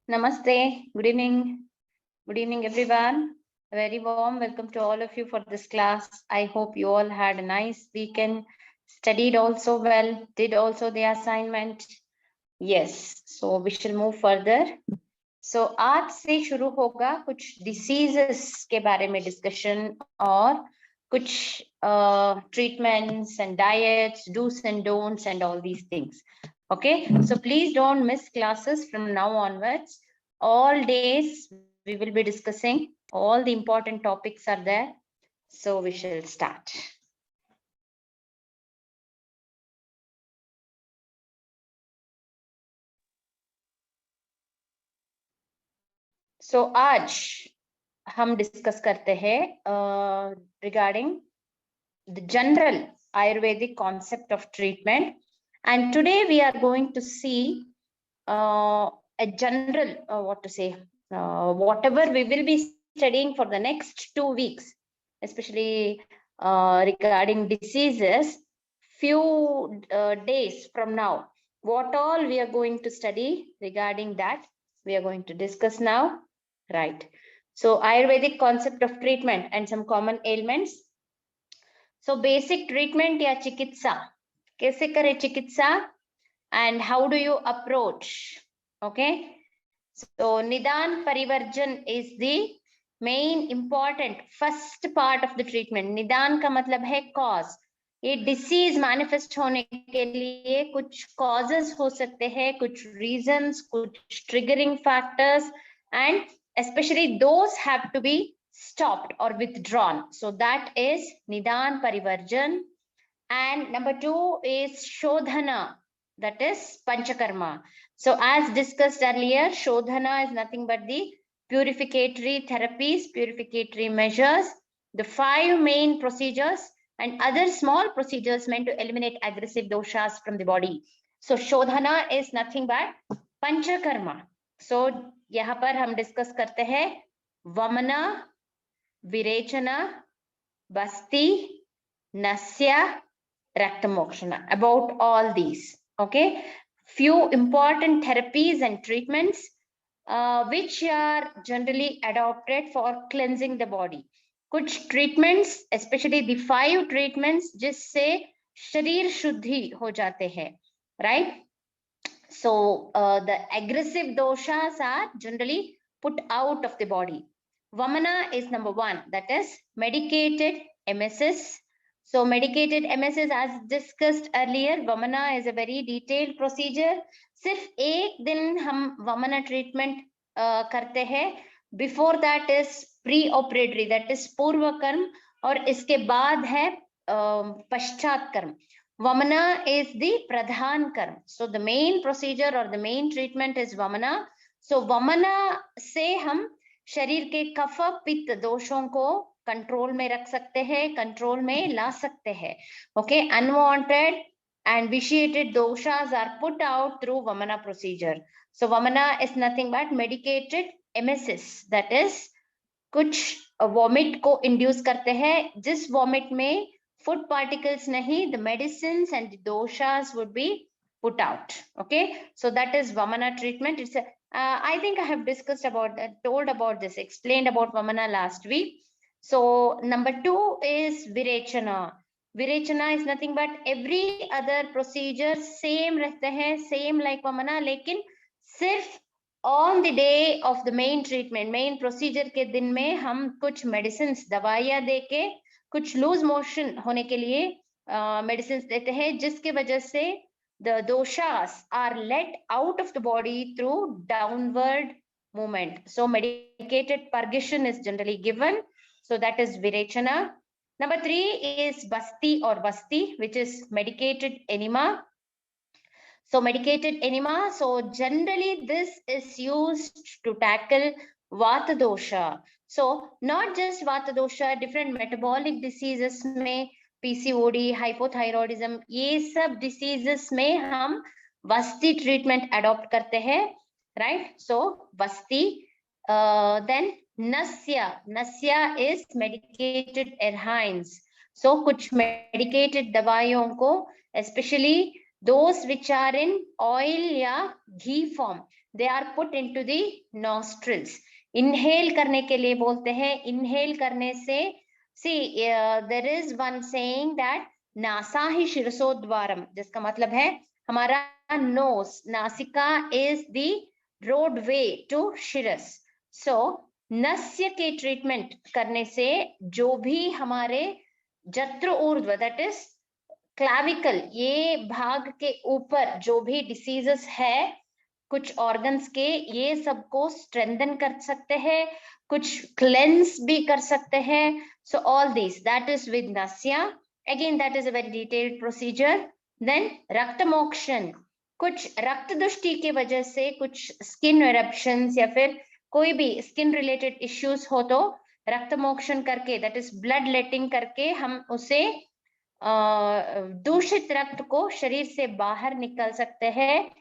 Namaste. Good evening. Good evening, everyone. A very warm welcome to all of you for this class. I hope you all had a nice weekend, studied also well, did also the assignment. Yes, so we shall move further. So आज से शुरू होगा कुछ diseases के बारे में discussion और कुछ treatments and diets, do's and don'ts and all these things. Okay, so please don't miss classes from now onwards. All days we will be discussing, all the important topics are there. So we shall start. So आज हम discuss करते हैं regarding the general Ayurvedic concept of treatment. And today we are going to see a general, whatever we will be studying for the next 2 weeks, especially regarding diseases, few days from now, what all we are going to study regarding that, we are going to discuss now, right? So Ayurvedic concept of treatment and some common ailments. So basic treatment या चिकित्सा कैसे करें चिकित्सा and how do you approach? Okay, so Nidan Parivarjan is the main important first part of the treatment. Nidan का मतलब है cause. ये disease manifest होने के लिए कुछ causes हो सकते हैं, कुछ reasons, कुछ triggering factors, and especially those have to be stopped or withdrawn. So that is Nidan Parivarjan. And number 2 is Shodhana, that is Panchakarma. So as discussed earlier, Shodhana is nothing but the purificatory therapies, purificatory measures, the 5 main procedures and other small procedures meant to eliminate aggressive doshas from the body. So Shodhana is nothing but Panchakarma. So यहाँ पर हम discuss करते हैं वमना, विरेचना, बस्ती, nasya, raktamokshana, about all these. Okay, few important therapies and treatments which are generally adopted for cleansing the body. कुछ treatments, especially the 5 treatments जिससे शरीर शुद्धि हो जाते हैं, right? So the aggressive doshas are generally put out of the body. Vamana is number 1, that is medicated emesis. So medicated emesis, as discussed earlier, Vamana is a very detailed procedure. सिर्फ एक दिन हम Vamana treatment करते हैं. Before that is pre-operatory, that is पूर्व कर्म, और इसके बाद है पश्चात कर्म. Vamana is the pradhan karma. So the main procedure or the main treatment is Vamana. So Vamana से हम शरीर के कफ पित्त दोषों को कंट्रोल में रख सकते हैं, कंट्रोल में ला सकते हैं. Okay, unwanted and vitiated doshas are put out through Vamana procedure. So Vamana is nothing but medicated emesis, that is कुछ vomit को induce करते हैं, जिस vomit में food particles nahi, the medicines and the doshas would be put out. Okay, so that is Vamana treatment. It's a I think I have discussed about that, told about this, explained about Vamana last week. So number 2 is Virechana. Virechana is nothing but every other procedure same रहते हैं, same like Vamana, लेकिन सिर्फ on the day of the main treatment, main procedure के दिन में हम कुछ medicines, दवाइयाँ देके कुछ लूज मोशन होने के लिए मेडिसिन देते हैं, जिसके वजह से the doshas are let out of the body through downward movement. So medicated purgation is generally given. So that is Virechana. Number 3 is Basti or Basti, which is medicated enema. So medicated enema. So generally this is used to tackle Vata dosha. So not just Vata dosha, different metabolic diseases में PCOD, hypothyroidism, ये सब diseases में हम Vasti treatment adopt करते हैं, right? So Vasti, then Nasya. Nasya is medicated erhines. So कुछ medicated दवाइयों को, especially those which are in oil या ghee form, they are put into the nostrils. Inhale करने के लिए बोलते हैं, inhale करने से, see there is one saying that नासा ही शिरसोद्वारम, जिसका मतलब है हमारा nose, नासिका is the roadway to शिरस. So नस्य के ट्रीटमेंट करने से जो भी हमारे जत्र ऊर्ध्व, दैट इज क्लाविकल, ये भाग के ऊपर जो भी डिसीजेस है कुछ ऑर्गन्स के, ये सबको स्ट्रेंथन कर सकते हैं, कुछ क्लेंस भी कर सकते हैं. So all this, that is with nasya. Again that is a very detailed procedure. Then raktamokshana, कुछ रक्त दुष्टि की वजह से कुछ स्किन एरप्शंस या फिर कोई भी स्किन रिलेटेड इश्यूज हो तो रक्तमोक्षण करके, दैट इज ब्लड लेटिंग करके, हम उसे दूषित रक्त को शरीर से बाहर निकल सकते हैं.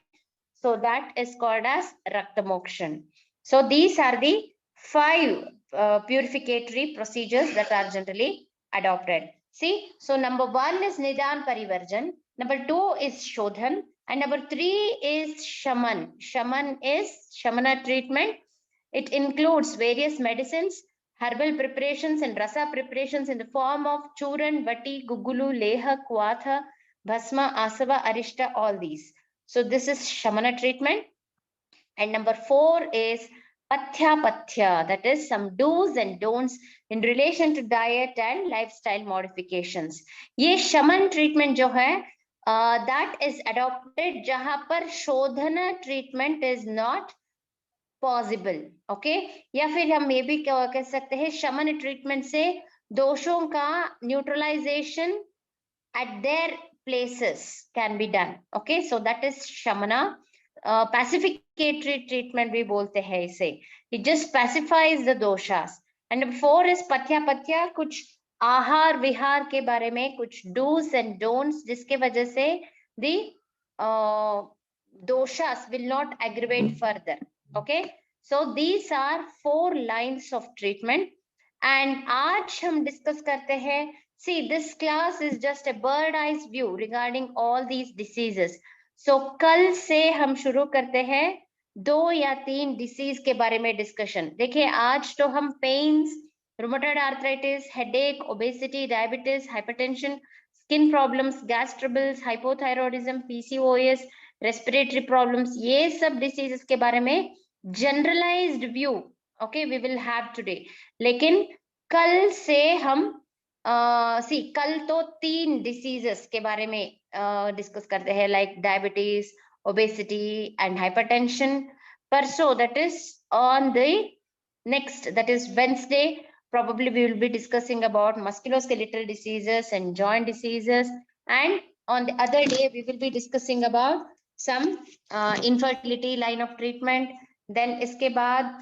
So that is called as Raktamokshan. So these are the 5 purificatory procedures that are generally adopted. See, so number 1 is Nidan Parivarjan, number 2 is Shodhan, and number 3 is Shaman. Shaman is Shamana treatment. It includes various medicines, herbal preparations and rasa preparations in the form of Churan, Vati, Gugulu, Leha, Kwatha, Bhasma, Asava, Arishta, all these. So this is Shamana treatment. And number 4 is Pathya Pathya, that is some do's and don'ts in relation to diet and lifestyle modifications. ये Shaman treatment जो है, that is adopted जहां पर शोधना treatment is not possible. Okay, या फिर हम ये भी कह सकते हैं शमन treatment से दोषों का neutralization at their places can be done. Okay, so that is Shamana. Pacificatory treatment भी बोलते हैं इसे. It just pacifies the doshas. And number 4 is Pathya Pathya, कुछ आहार विहार के बारे में, कुछ do's and don'ts जिसके वजह से the doshas will not aggravate further. Okay, so these are 4 lines of treatment. And आज हम discuss करते हैं. See, this class is just a bird eyes view regarding all these diseases. So कल से हम शुरू करते हैं 2 या 3 डिसीज के बारे में डिस्कशन. देखिए आज तो हम pains, rheumatoid arthritis, headache, obesity, diabetes, hypertension, skin problems, gas troubles, hypothyroidism, PCOS, respiratory problems, ये सब डिसीजेस के बारे में generalised view okay we will have today. लेकिन कल से हम कल तो 3 डिसीजेस के बारे में डिस्कस करते हैं, like diabetes, obesity and hypertension. परसों, that is on the next, that is Wednesday, probably we will be discussing about musculoskeletal diseases and joint diseases, and on the other day we will be discussing about some infertility line of treatment. Then iske baad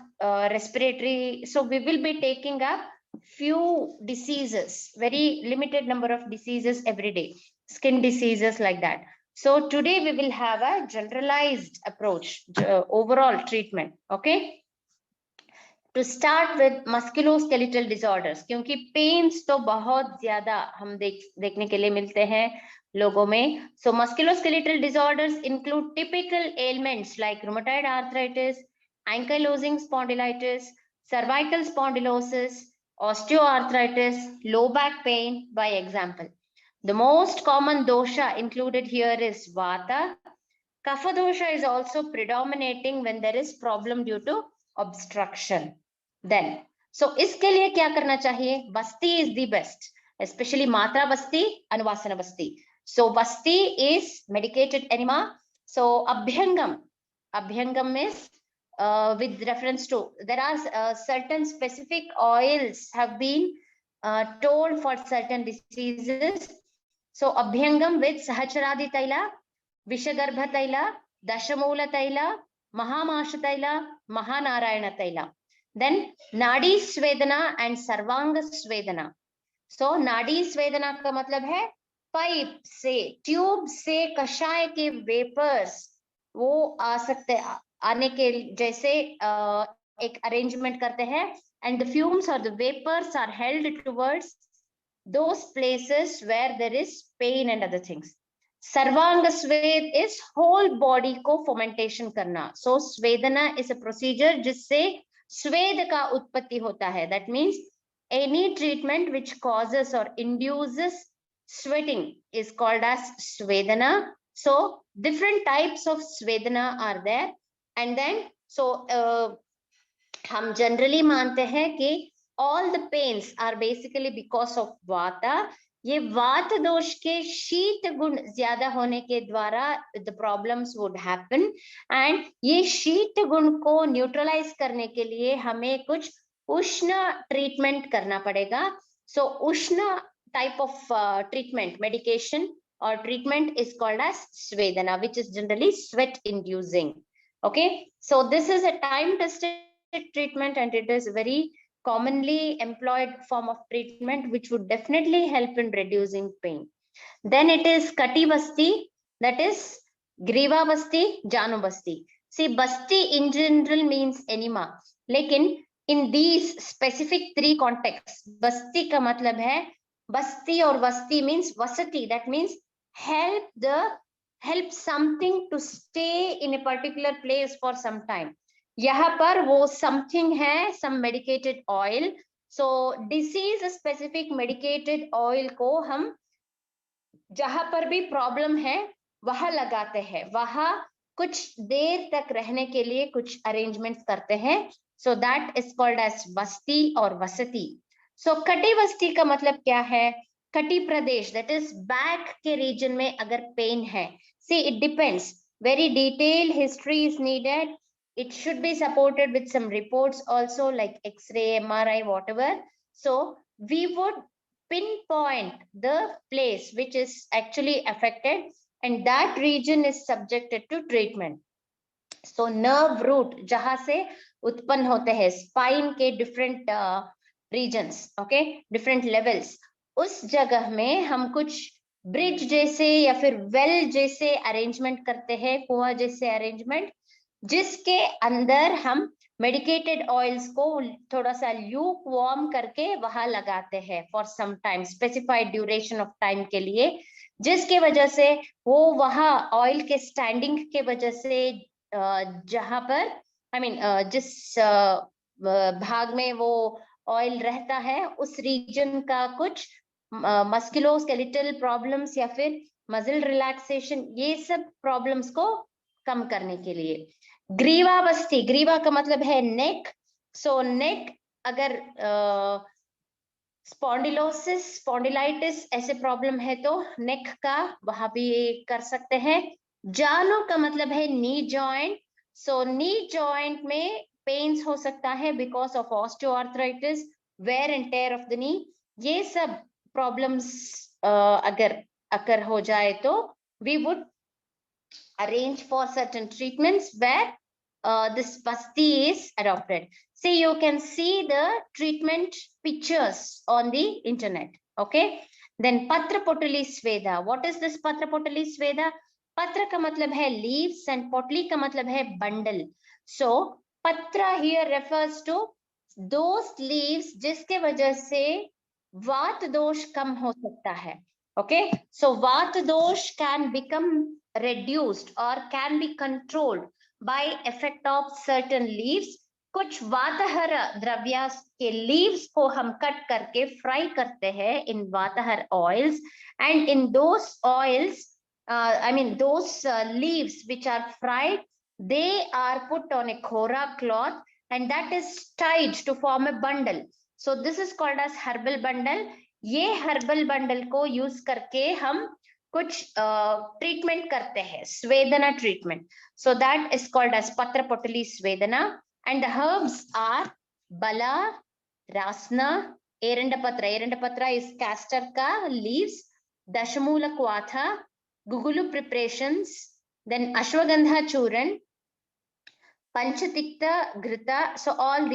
respiratory, so we will be taking up few diseases, very limited number of diseases every day, skin diseases like that. So today we will have a generalized approach, overall treatment. Okay, to start with musculoskeletal disorders, क्योंकि pens तो बहुत ज्यादा हम देखने के लिए मिलते हैं लोगों में. So musculoskeletal disorders include typical ailments like rheumatoid arthritis, ankylosing spondylitis, cervical spondylosis, osteoarthritis, low back pain, by example. The most common dosha included here is Vata. Kapha dosha is also predominating when there is problem due to obstruction. Then, so इसके लिए क्या करना चाहिए? Vasti is the best, especially Matra Vasti, Anuvasana Vasti. So Vasti is medicated enema. So Abhyangam is with reference to, there are certain specific oils have been told for certain diseases. So Abhyangam with Sahacharadi Taila, Vishagarbha Taila, Dashamula Taila, Mahamasha Taila, Mahanarayana Taila. Then Nadi Svedana and Sarvanga Svedana. So Nadi Svedana का मतलब है pipe से, tube से कषाय के vapours वो आ सकते, आने के जैसे एक अरेंजमेंट करते हैं, and the fumes or the vapors are held towards those places where there is pain and other things. सर्वांग स्वेद इज होल बॉडी को फर्मेंटेशन करना. सो स्वेदना इज अ प्रोसीजर जिससे स्वेद का उत्पत्ति होता है. That means any treatment which causes और induces sweating is called as svedana. So different types of svedana are there. And then so हम generally मानते हैं कि all the pains are basically because of vata. ये वात दोष के शीत गुण ज्यादा होने के द्वारा the problems would happen. And ये शीत गुण को न्यूट्रलाइज करने के लिए हमें कुछ उष्ण ट्रीटमेंट करना पड़ेगा. So उष्ण type of treatment, medication or treatment is called as svedana, which is generally sweat inducing. Okay, so this is a time tested treatment and it is very commonly employed form of treatment which would definitely help in reducing pain. Then it is Kati Basti, that is Griva Basti, Janu Basti. See, Basti in general means enema. Lekin in these specific three contexts, Basti ka matlab hai Basti or Vasti means Vasati. That means help something to stay in a particular place for some time. यहाँ पर वो something है, some medicated oil. So disease specific medicated oil को हम जहां पर भी problem है वहां लगाते हैं, वहां कुछ देर तक रहने के लिए कुछ अरेंजमेंट्स करते हैं. So that is called as basti और वसती. सो कटी बस्ती का मतलब क्या है? कटी प्रदेश, दैट इज बैक के रीजन में अगर पेन है. See it depends, very detail history is needed. It should be supported with some reports also like X-ray, MRI, whatever. So we would pinpoint the place which is actually affected and that region is subjected to treatment. So nerve root जहां से उत्पन्न होते हैं spine के different regions, okay, different levels, उस जगह में हम कुछ ब्रिज जैसे या फिर वेल जैसे अरेंजमेंट करते हैं, कुआं जैसे अरेंजमेंट, जिसके अंदर हम मेडिकेटेड ऑयल्स को थोड़ा सा ल्यूक वार्म करके वहां लगाते हैं for some time, specified duration of time के लिए, जिसके वजह से वो वहां ऑयल के स्टैंडिंग के वजह से जहां पर जिस भाग में वो ऑयल रहता है उस रीजन का कुछ मस्कुलोस्केलेटल प्रॉब्लम्स या फिर मसल रिलैक्सेशन, ये सब प्रॉब्लम्स को कम करने के लिए. ग्रीवा बस्ती, ग्रीवा का मतलब है नेक. सो नेक अगर स्पॉन्डिलोसिस, स्पॉन्डिलाइटिस ऐसे प्रॉब्लम है तो नेक का वहां भी कर सकते हैं. जानो का मतलब है knee joint. So knee joint में पेन्स हो सकता है because of osteoarthritis, wear and tear of the knee. ये सब प्रॉब्लम्स अगर हो जाए तो we would arrange for certain treatments where this basti is adopted. See, you can see the treatment pictures on the internet. Okay, then patra potali sveda. What is this patra potali sveda? Patra ka matlab hai leaves and potli ka matlab hai bundle. So patra here refers to those leaves जिसके वजह से वात दोष कम हो सकता है. Okay, so वात दोष can become reduced or can be controlled by effect of certain leaves. कुछ वातहर द्रव्य के leaves को हम कट करके फ्राई करते हैं in वातहर oils, and in those oils, those leaves which are fried, they are put on a khora cloth and that is tied to form a bundle. So this is called as herbal bundle. ये herbal bundle को use करके हम कुछ treatment करते हैं, swedana treatment. So that is called as patra potli swedana. And the herbs are bala, rasna, erandapatra. Erandapatra is castor का leaves. Dashmool kwatha, guggulu preparations, then ashwagandha churna, panchatikta ghrita. So all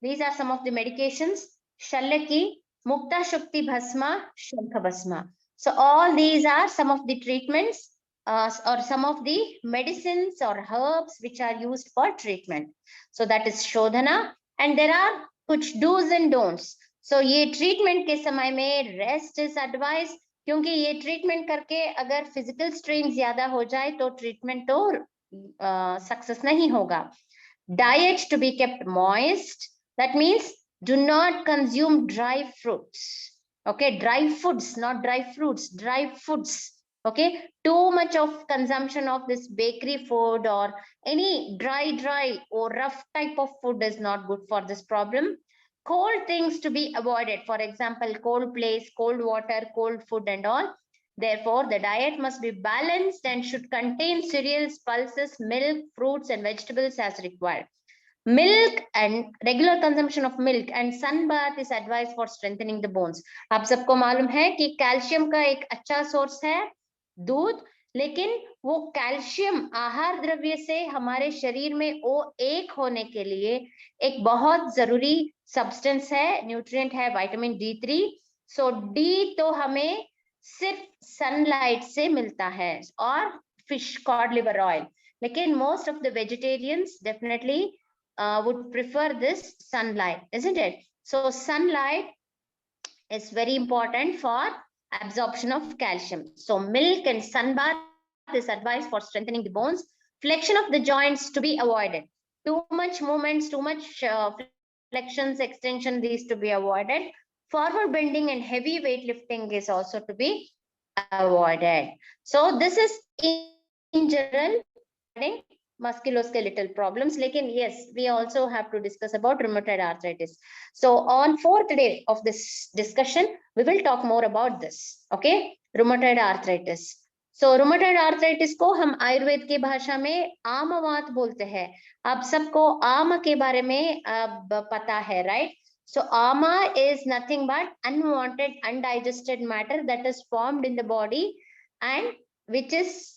these are some of the medications. Shallaki, mukta shukti bhasma, shankh bhasma. So all these are some of the treatments or some of the medicines or herbs which are used for treatment. So that is Shodhana, and there are kuch do's and don'ts. So ये treatment के समय में rest is advised, क्योंकि ये treatment करके अगर physical strain ज्यादा हो जाए तो ट्रीटमेंट तो सक्सेस नहीं होगा. Diet to be kept moist. That means do not consume dry fruits. Okay, dry foods, not dry fruits, dry foods. Okay, too much of consumption of this bakery food or any dry or rough type of food is not good for this problem. Cold things to be avoided. For example, cold place, cold water, cold food and all. Therefore, the diet must be balanced and should contain cereals, pulses, milk, fruits and vegetables as required. Milk and regular consumption of milk and sun bath is advised for strengthening the bones. आप सबको मालूम है कि calcium का एक अच्छा source है दूध, लेकिन वो कैल्शियम आहार द्रव्य से हमारे शरीर में O1 होने के लिए एक बहुत जरूरी सब्सटेंस है, न्यूट्रिएंट है विटामिन D3. सो डी तो हमें सिर्फ सनलाइट से मिलता है और फिश कॉड लिवर ऑयल, लेकिन most of the vegetarians definitely would prefer this sunlight, isn't it? So sunlight is very important for absorption of calcium. So milk and sun bath is advised for strengthening the bones. Flexion of the joints to be avoided. Too much movements, too much flexions, extension, these to be avoided. Forward bending and heavy weightlifting is also to be avoided. So this is in general musculoskeletal problems. Lekin yes, we also have to discuss about rheumatoid arthritis. So on 4th day of this discussion, we will talk more about this. Okay, rheumatoid arthritis. So rheumatoid arthritis को हम आयुर्वेद की भाषा में आमवात बोलते हैं. आप सबको आम के बारे में पता है, right? So ama is nothing but unwanted, undigested matter that is formed in the body and which is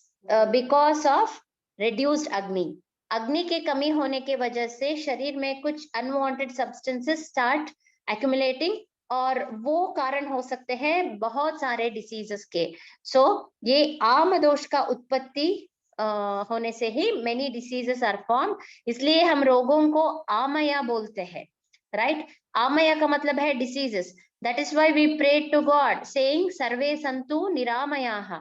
because of reduced अग्नि के कमी होने के वजह से शरीर में कुछ अनवांटेड सब्सटेंसेस स्टार्ट एक्यूमुलेटिंग और वो कारण हो सकते हैं बहुत सारे डिसीजेस के. सो ये आम दोष का उत्पत्ति होने से ही मेनी डिसीजेस आर फॉर्म, इसलिए हम रोगों को आमया बोलते हैं, राइट? आमया का मतलब है diseases. That is why we pray to God saying sarve santu niramayah.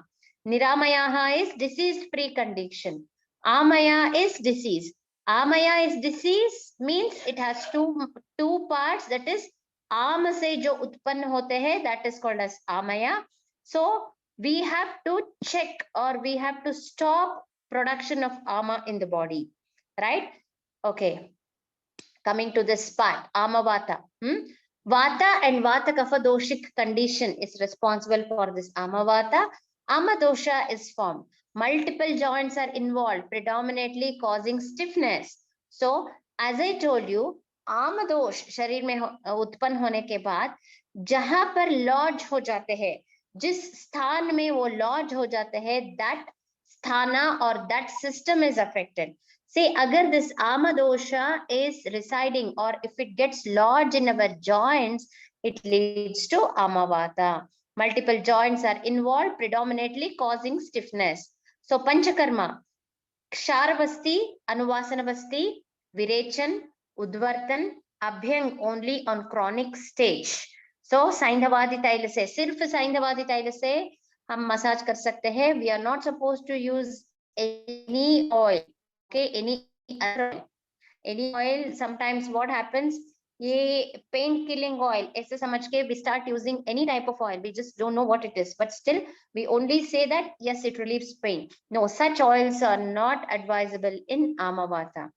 Niramayah is disease free condition. Amaya is disease. Amaya is disease means it has two parts, that is आम से जो उत्पन्न होते हैं that is called as amaya. So we have to check or we have to stop production of ama in the body, right? Okay, coming to this part, amavata. Vata and vata kapha doshic condition is responsible for this amavata. Ama dosha is formed. Multiple joints are involved, predominantly causing stiffness. So, as I told you, आम दोष शरीर में उत्पन्न होने के बाद जहां पर लॉज हो जाते हैं, जिस स्थान में वो लॉज हो जाते हैं, that sthana or that system is affected. Say, agar this ama dosha is residing or if it gets lodged in our joints, it leads to amavata. Multiple joints are involved, predominantly causing stiffness. So Panchakarma, Ksharavasti, Anuvasanavasti, Virechan, Udvartan, Abhyang only on chronic stage. So Saindhavadi taila se, sirf Saindhavadi taila se हम massage कर सकते हैं. We are not supposed to use any oil. Okay, any oil. Sometimes what happens, ये pain killing oil ऐसे समझ के we start using any type of oil, we just don't know what it is, but still we only say that yes, it relieves pain. No, such oils are not advisable in amavata.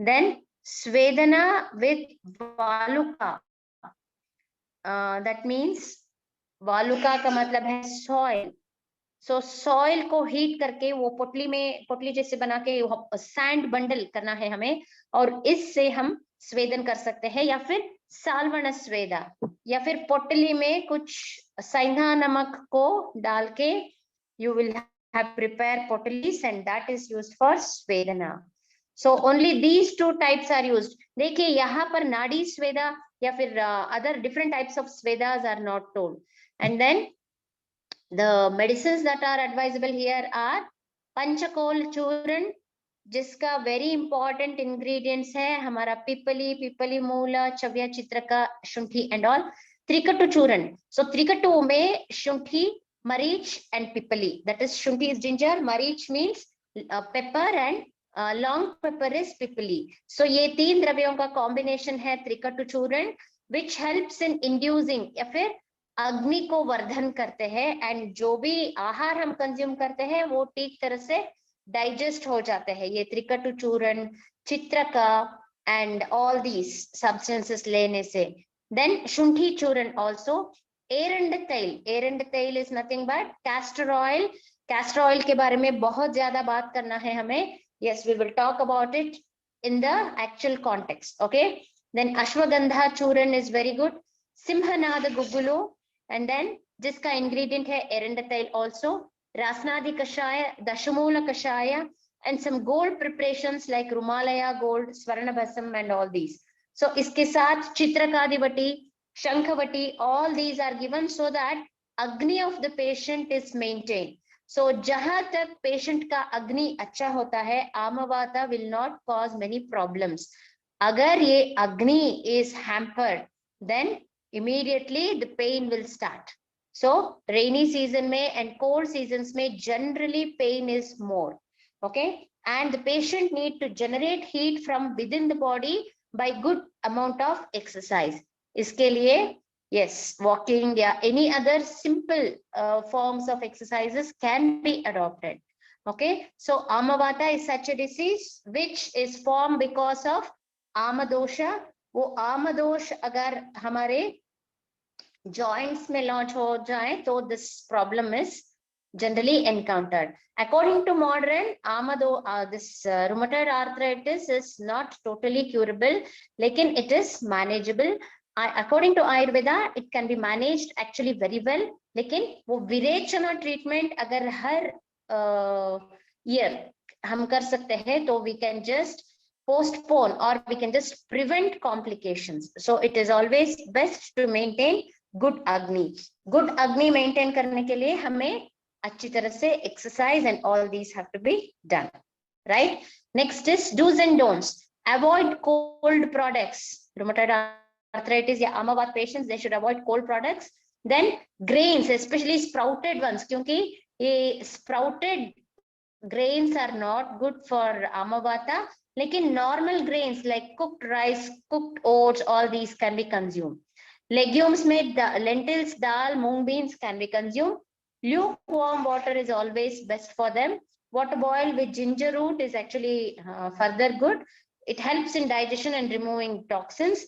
Then svedana with valuka, that means valuka का मतलब है soil. So soil को heat करके वो पोटली जैसे बना के सैंड बंडल करना है हमें, और इससे हम स्वेदन कर सकते हैं, या फिर सालवण स्वेदा, या फिर पोटली में कुछ सैंधा नमक को डाल के you will have prepare pottlis and that is used for svedana. So only these two types are used. देखिए यहाँ पर नाड़ी स्वेदा या फिर other different types of swedas are not told. And then the medicines that are advisable here are panchakol चूर्ण, जिसका very important ingredients है हमारा पिपली मूला चव्या चित्रका शुंठी एंड ऑल. त्रिकटु चूर्ण, सो त्रिकटु में शुंठी Marich and Pipali. That is, Shunti is ginger, Marich means pepper, and long pepper is Pipali. So ये तीन द्रव्यों का combination है त्रिकटु चूर्ण, which helps in inducing या फिर अग्नि को वर्धन करते हैं, एंड जो भी आहार हम कंज्यूम करते हैं वो ठीक तरह से डाइजेस्ट हो जाते हैं ये त्रिकटु चूर्ण, चित्रका and all these substances लेने से. Then Shunthi चूर्ण also. एरंड तेल is nothing but castor oil. Castor oil के बारे में बहुत ज्यादा बात करना है हमें. Yes, we will talk about it in the actual context. Okay. Then Ashwagandha चूर्ण is very good. Simhanada guggulu, and then जिसका ingredient है एरंड तेल also. Rasnadi kashaya, Dashamula kashaya, and some gold preparations like Rumalaya gold, Swarnabhasam, and all these. So iske saath Chitrakadivati, Shankhavati, all these are given so that Agni of the patient is maintained. So jahan tak patient ka Agni acha hota hai, Amavata will not cause many problems. Agar ye Agni is hampered, then immediately the pain will start. So rainy season mein and cold seasons mein generally pain is more. Okay, and the patient need to generate heat from within the body by good amount of exercise. Iske liye, yes, walking या any other simple forms of exercises can be adopted. Okay, so Amavata is such a disease which is formed because of Amadosha. वो Amadosh अगर हमारे joints में launch हो जाए तो this problem is generally encountered. According to modern, this rheumatoid arthritis is not totally curable, lekin it is manageable. According to Ayurveda, it can be managed actually very well. लेकिन वो Virechana treatment अगर हर year हम कर सकते हैं तो we can just postpone or we can just prevent complications. So it is always best to maintain good Agni. Good Agni maintain करने के लिए हमें अच्छी तरह से exercise and all these have to be done, right? Next is do's and don'ts. Avoid cold products. Rheumatoid arthritis या Amavat patients, they should avoid cold products. Then grains, especially sprouted ones, क्योंकि ये sprouted grains are not good for Amavata. लेकिन normal grains like cooked rice, cooked oats, all these can be consumed. Legumes में lentils, dal, mung beans can be consumed. Lukewarm water is always best for them. Water boiled with ginger root is actually further good. It helps in digestion and removing toxins.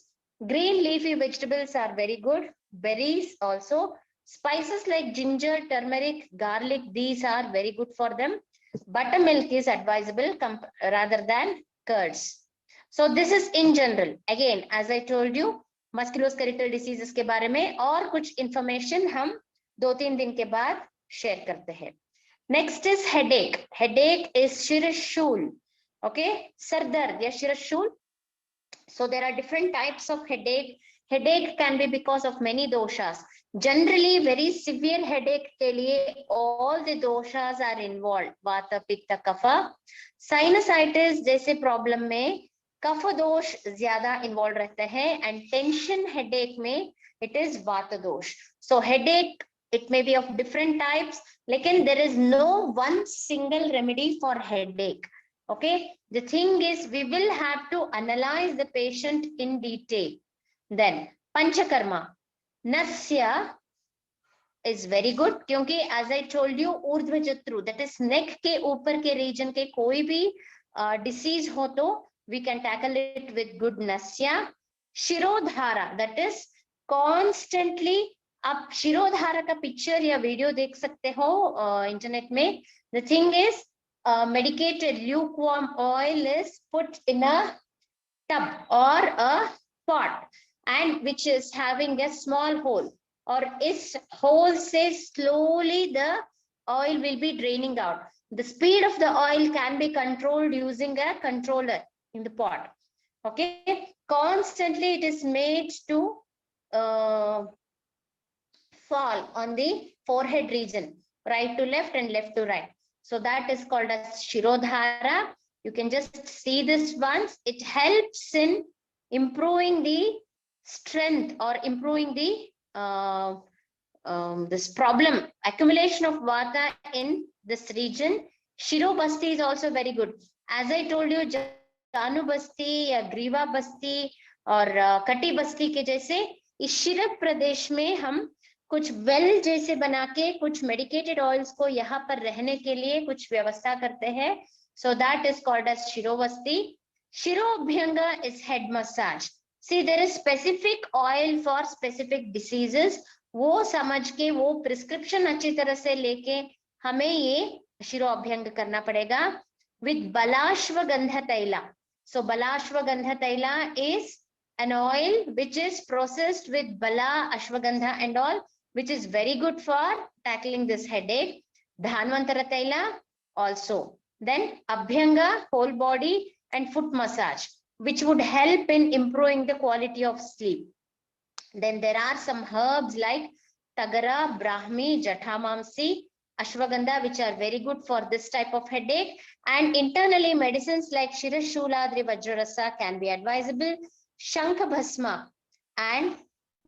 Green leafy vegetables are very good. Berries also. Spices like ginger, turmeric, garlic, these are very good for them. Buttermilk is advisable rather than curds. So this is in general. Again, as I told you, musculoskeletal diseases के बारे में और कुछ information हम 2-3 दिन के बाद share करते हैं. Next is headache. Headache is shirashul. Okay, sar dard या shirashul. So there are different types of headache. Headache can be because of many doshas. Generally, very severe headache के लिए all the doshas are involved. Vata, pitta, kapha. Sinusitis जैसे problem में kapha dosh ज्यादा involved रहते हैं, and tension headache में it is vata dosh. So headache, it may be of different types, lekin there is no one single remedy for headache. Okay, the thing is we will have to analyze the patient in detail. Then panchakarma, nasya is very good क्योंकि as I told you ऊर्ध्व जत्रु, that is neck के ऊपर के region के कोई भी disease हो तो we can tackle it with good nasya. Shirodhara, that is constantly, आप शिरोधारा का पिक्चर या वीडियो देख सकते हो इंटरनेट में. The thing is medicated lukewarm oil is put in a tub or a pot and which is having a small hole, और इस hole से slowly the oil will be draining out. The speed of the oil can be controlled using a controller in the pot. Okay, constantly it is made to fall on the forehead region, right to left and left to right. So that is called as Shirodhara. You can just see this once. It helps in improving the strength or improving the this problem, accumulation of vata in this region. Shiro Basti is also very good. As I told you, Janu Basti या ग्रीवा बस्ती और कटी बस्ती के जैसे इस शिरक प्रदेश में हम कुछ वेल जैसे बना के कुछ मेडिकेटेड ऑयल्स को यहाँ पर रहने के लिए कुछ व्यवस्था करते हैं. So that is called as Shiro Basti. Shiro Abhyanga is head massage. See, there is specific oil for specific diseases. वो समझ के वो प्रिस्क्रिप्शन अच्छी तरह से लेके हमें ये शिरो अभ्यंग करना पड़ेगा with Balashwagandha Taila. So Balashwagandha Taila is an oil which is processed with Bala, Ashwagandha and all, which is very good for tackling this headache. Dhanvantara Taila also. Then Abhyanga, whole body and foot massage, which would help in improving the quality of sleep. Then there are some herbs like Tagara, Brahmi, Jathamamsi, Ashwagandha, which are very good for this type of headache. And internally, medicines like Shirashuladri Vajrarasa can be advisable. Shankha Bhasma and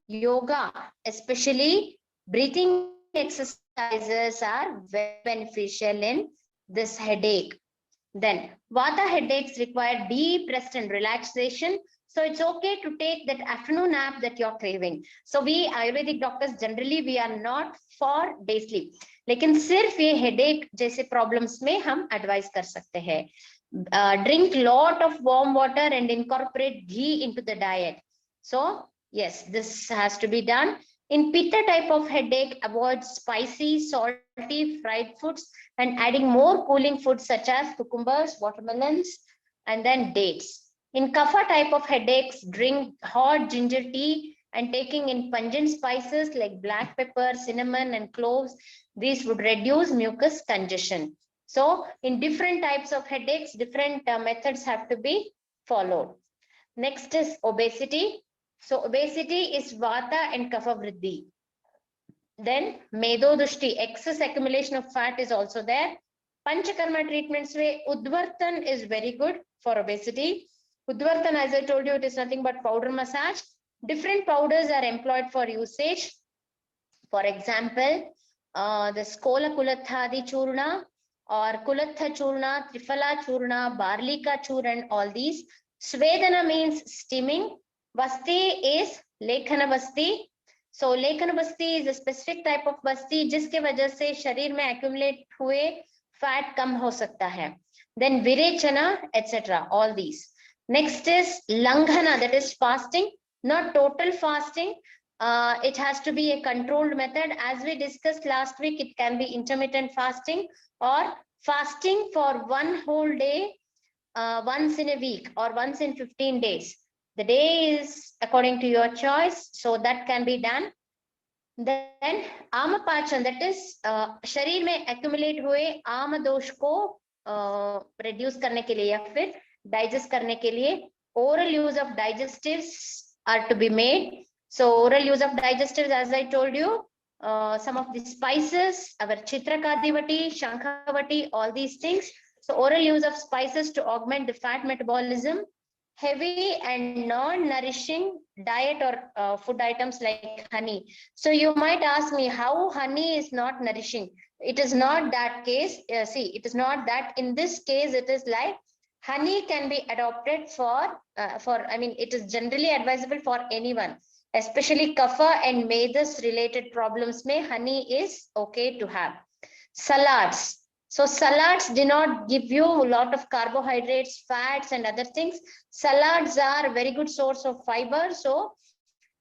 yoga, especially breathing exercises, are very beneficial in this headache. Then Vata headaches require deep rest and relaxation. So it's okay to take that afternoon nap that you're craving. So we Ayurvedic doctors generally we are not for day sleep. लेकिन सिर्फ ये headache जैसे problems में हम advise कर सकते हैं. Drink lot of warm water and incorporate ghee into the diet. So yes, this has to be done. In pitta type of headache, avoid spicy, salty, fried foods and adding more cooling foods such as cucumbers, watermelons, and then dates. In kapha type of headaches, drink hot ginger tea and taking in pungent spices like black pepper, cinnamon, and cloves. These would reduce mucus congestion. So in different types of headaches, different methods have to be followed. Next is obesity. So obesity is vata and kapha vriddhi. Then medo dushti, excess accumulation of fat is also there. Panchakarma treatments way Udvartan is very good for obesity. Udvartan, as I told you, it is nothing but powder massage. Different powders are employed for usage. For example, the Skola Kulathadi Churna or Kulatha Churna, Trifala Churna, Barlika Churna, all these. Svedana means steaming. Basti is Lekhana Basti. So Lekhana Basti is a specific type of basti जिसके वजह से शरीर में accumulate हुए fat कम हो सकता है. Then Virechana, etc. All these. Next is Langhana, that is fasting, not total fasting. It has to be a controlled method. As we discussed last week, it can be intermittent fasting or fasting for one whole day, once in a week or once in 15 days. The day is according to your choice, so that can be done. Then Amapachan, that is शरीर में accumulate हुए आम दोष को reduce करने के लिए या फिर digest करने के लिए oral use of digestives are to be made. So oral use of digestives, as I told you, some of the spices, our Chitrakadivati, Shankhavati, all these things. So oral use of spices to augment the fat metabolism. Heavy and non-nourishing diet or food items like honey. So you might ask me how honey is not nourishing. It is not that case. See, it is not that. In this case, it is like honey can be adopted for I mean, it is generally advisable for anyone, especially kapha and medas related problems. May honey is okay to have. Salads. So salads do not give you a lot of carbohydrates, fats, and other things. Salads are a very good source of fiber. So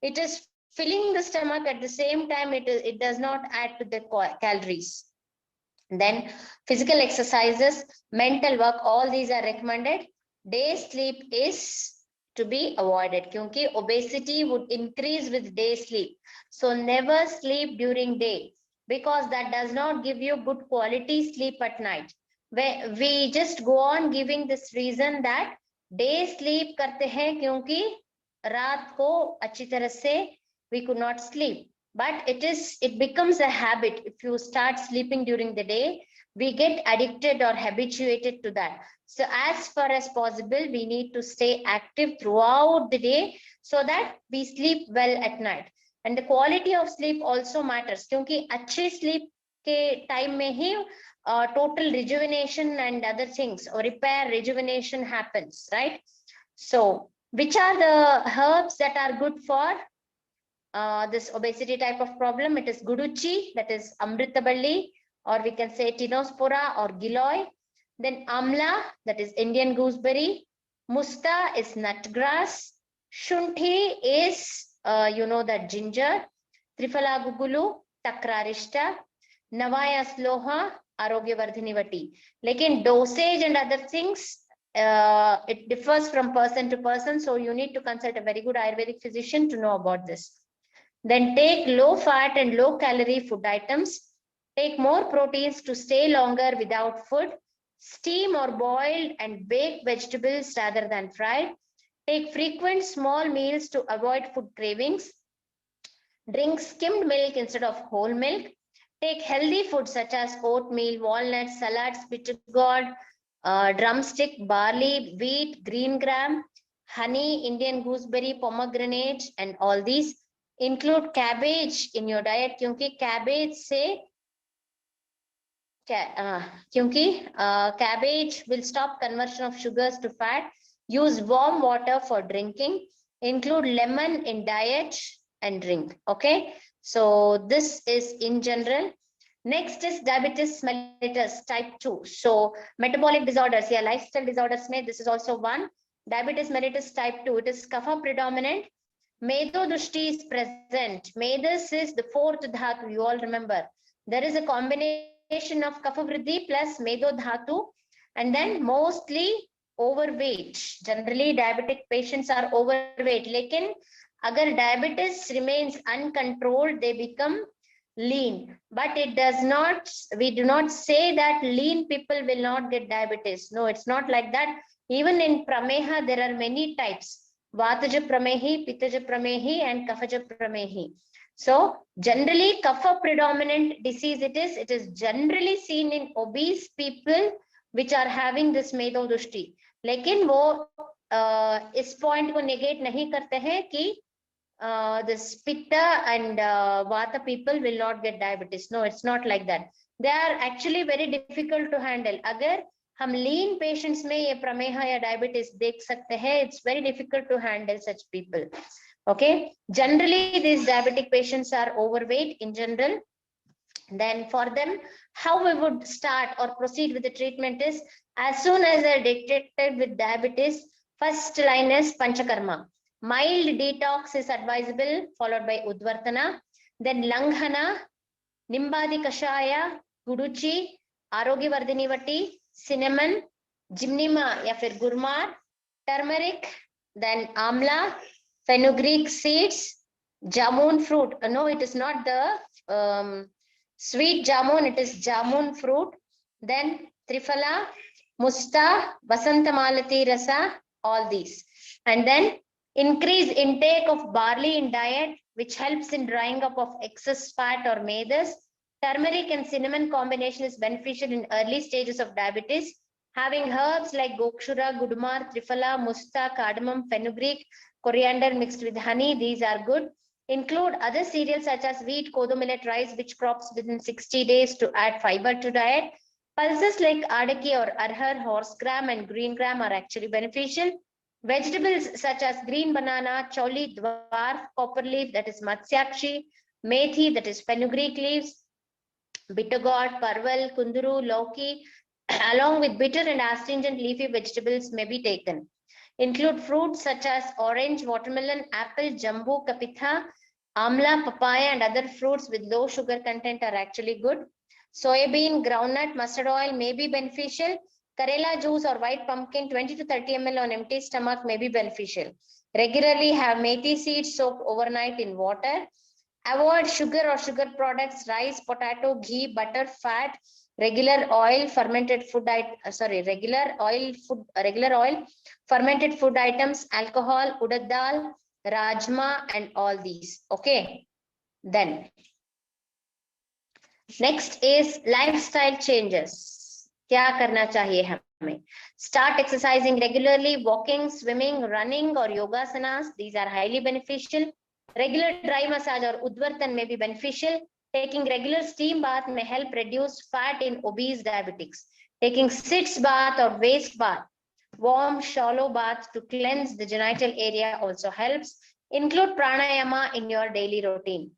it is filling the stomach at the same time. It does not add to the calories. Then physical exercises, mental work, all these are recommended. Day sleep is to be avoided because obesity would increase with day sleep. So never sleep during day, because that does not give you good quality sleep at night. We just go on giving this reason that day sleep karte hain kyunki raat ko achhi tarah se we could not sleep. But it becomes a habit. If you start sleeping during the day, we get addicted or habituated to that. So as far as possible, we need to stay active throughout the day so that we sleep well at night. And the quality of sleep also matters, क्योंकि अच्छे sleep के time में ही total rejuvenation and other things or repair rejuvenation happens, right? So which are the herbs that are good for this obesity type of problem? It is guduchi, that is amritaballi, or we can say tinospora or giloy. Then amla, that is Indian gooseberry. Musta is nutgrass. Shunthi is, you know, that ginger. Triphala gugulu, takrarishta. Navaya sloha, arogyavardhini vati. Lekin dosage and other things, it differs from person to person. So you need to consult a very good Ayurvedic physician to know about this. Then take low fat and low calorie food items. Take more proteins to stay longer without food. Steam or boiled and baked vegetables rather than fried. Take frequent small meals to avoid food cravings. Drink skimmed milk instead of whole milk. Take healthy food such as oatmeal, walnuts, salads, bitter gourd, drumstick, barley, wheat, green gram, honey, Indian gooseberry, pomegranate, and all these. Include cabbage in your diet, क्योंकि cabbage से cabbage will stop conversion of sugars to fat. Use warm water for drinking. Include lemon in diet and drink. Okay, so this is in general. Next is diabetes mellitus type 2. So metabolic disorders, yeah, lifestyle disorders, this is also one. Diabetes mellitus type 2, it is kapha predominant. Medo Dushti is present. Medas is the fourth dhatu, you all remember. There is a combination of kapha vriddhi plus medo dhatu, and then mostly overweight. Generally, diabetic patients are overweight. Lekin, agar diabetes remains uncontrolled, they become lean. But it does not, we do not say that lean people will not get diabetes. No, it's not like that. Even in Prameha, there are many types. Vataja Pramehi, Pittaja Pramehi, and Kaphaja Pramehi. So generally, kapha predominant disease it is generally seen in obese people which are having this मेदो दुष्टि. लेकिन वो इस point को negate नहीं करते हैं कि this pitta and vata people will not get diabetes. No, it's not like that. They are actually very difficult to handle. अगर हम lean patients में ये प्रमेह या diabetes देख सकते हैं, it's very difficult to handle such people. Okay, generally these diabetic patients are overweight in general. Then for them, how we would start or proceed with the treatment is, as soon as they're detected with diabetes, first line is panchakarma. Mild detox is advisable, followed by udvartana. Then langhana, nimbadi kashaya, guduchi, arogyavardhini vati, cinnamon, gymnema ya fir gurmar, turmeric, then amla, fenugreek seeds, jamun fruit. No, it is not the sweet jamun, it is jamun fruit. Then triphala, musta, vasantamalati rasa, all these. And then increase intake of barley in diet, which helps in drying up of excess fat or medas. Turmeric and cinnamon combination is beneficial in early stages of diabetes. Having herbs like gokshura, gudumar, triphala, musta, cardamom, fenugreek, coriander mixed with honey, these are good. Include other cereals such as wheat, kodo, millet, rice, which crops within 60 days to add fiber to diet. Pulses like adaki or arhar, horse gram, and green gram are actually beneficial. Vegetables such as green banana, choli, dwarf, copper leaf, that is matsyakshi, methi, that is fenugreek leaves, bitter gourd, parval, kunduru, lauki, along with bitter and astringent leafy vegetables may be taken. Include fruits such as orange, watermelon, apple, jambu, kapitha, amla, papaya, and other fruits with low sugar content are actually good. Soybean, groundnut, mustard oil may be beneficial. Karela juice or white pumpkin 20 to 30 ml on empty stomach may be beneficial. Regularly have methi seeds soaked overnight in water. Avoid sugar or sugar products, rice, potato, ghee, butter, fat, regular oil, fermented food, regular oil, fermented food items, alcohol, urad dal, rajma, and all these. Okay. Then next is lifestyle changes. क्या करना चाहिए हमें? Start exercising regularly, walking, swimming, running, or yogasanas. These are highly beneficial. Regular dry massage or udvartan may be beneficial. Taking regular steam bath may help reduce fat in obese diabetics. Taking sitz bath or waist bath, warm shallow bath to cleanse the genital area also helps. Include pranayama in your daily routine.